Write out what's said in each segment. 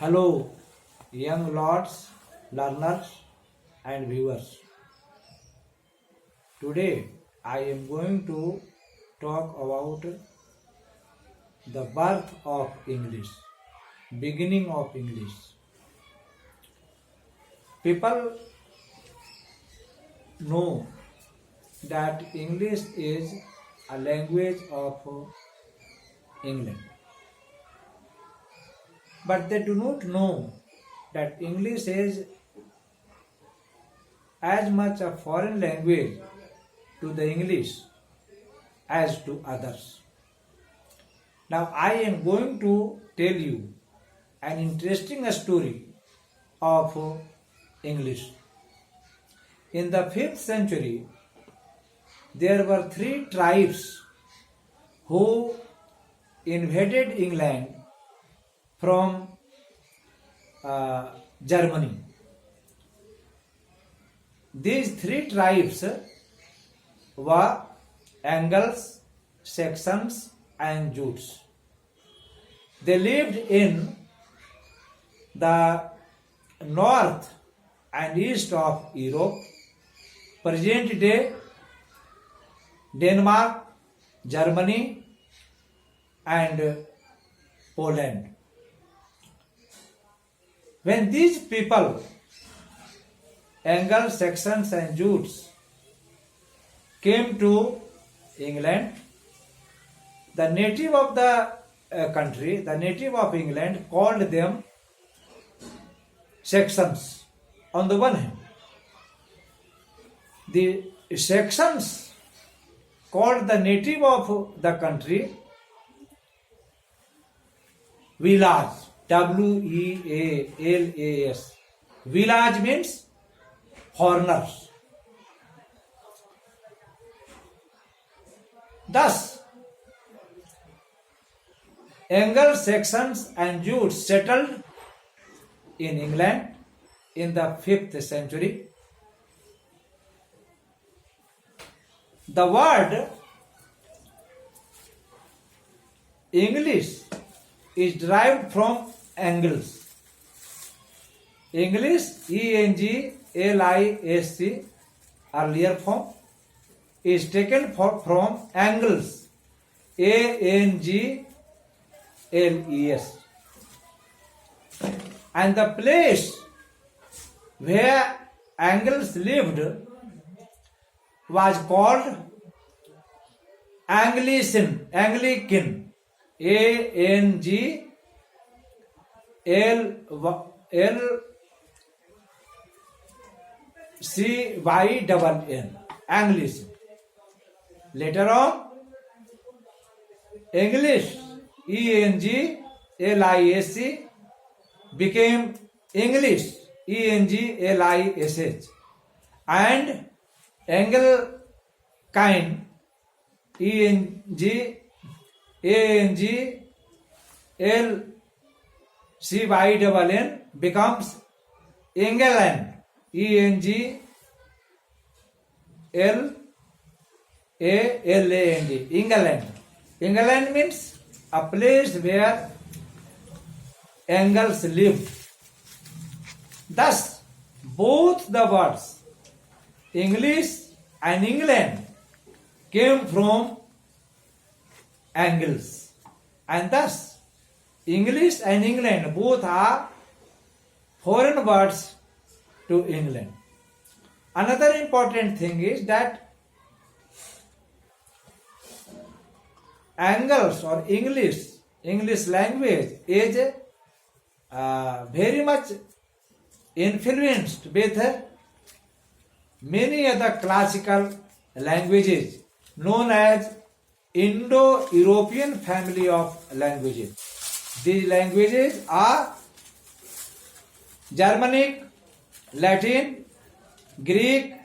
Hello, young lords, learners, and viewers. Today I am going to talk about the birth of English, beginning of English. People know that English is a language of England, but they do not know that English is as much a foreign language to the English as to others. Now I am going to tell you an interesting story of English. In the 5th century, there were 3 tribes who invaded England from Germany. These 3 tribes were Angles, Saxons, and Jutes. They lived in the north and east of Europe, present day Denmark, Germany, and Poland. When these people, Angles, Saxons, and Jutes, came to England, the native of the country, the native of England, called them Saxons on the one hand. The Saxons called the native of the country village, Wealas. Village means foreigners. Thus, Angles, Saxons, and Jutes settled in England in the 5th century. The word English is derived from Angles. English, E-N-G-L-I-S-C, earlier form, is taken from Angles, A-N-G-L-E-S. And the place where Angles lived was called Anglican, A-N-G-L-C-Y-N, Anglican. Later on, English, E-N-G-L-I-S-C, became English, E-N-G-L-I-S-H, and Anglicane, E-N-G-A-N-G-L-C-Y-N, becomes England, E-N-G-L-A-L-A-N-D, England. England means a place where Angles lived. Thus, both the words English and England came from Angles, and thus English and England both are foreign words to England. Another important thing is that Angles or English language is very much influenced with many other classical languages known as Indo-European family of languages. These languages are Germanic, Latin, Greek,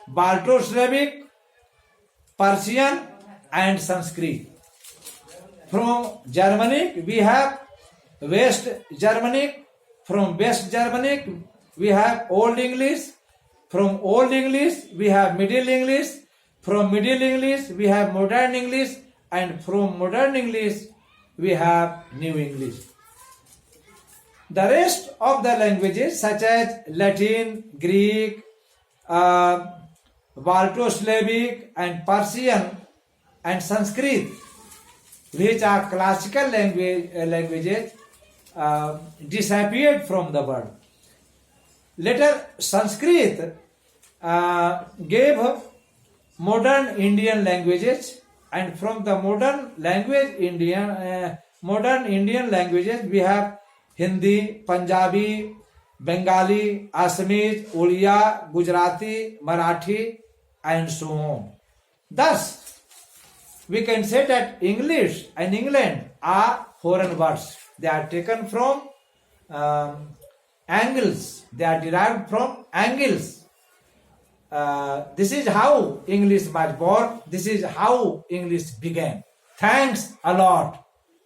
Balto-Slavic, Persian, and Sanskrit. From Germanic we have West Germanic. From West Germanic we have Old English. From Old English we have Middle English. From Middle English we have Modern English. And from Modern English we have New English. The rest of the languages such as Latin, Greek, Balto-Slavic and Persian and Sanskrit, which are classical languages, disappeared from the world. Later, Sanskrit gave modern Indian languages, and from the modern Indian languages we have Hindi, Punjabi, Bengali, Assamese, Odia, Gujarati, Marathi, and so on. Thus, we can say that English and England are foreign words. They are taken from angles. They are derived from angles. This is how English was born. This is how English began. Thanks a lot.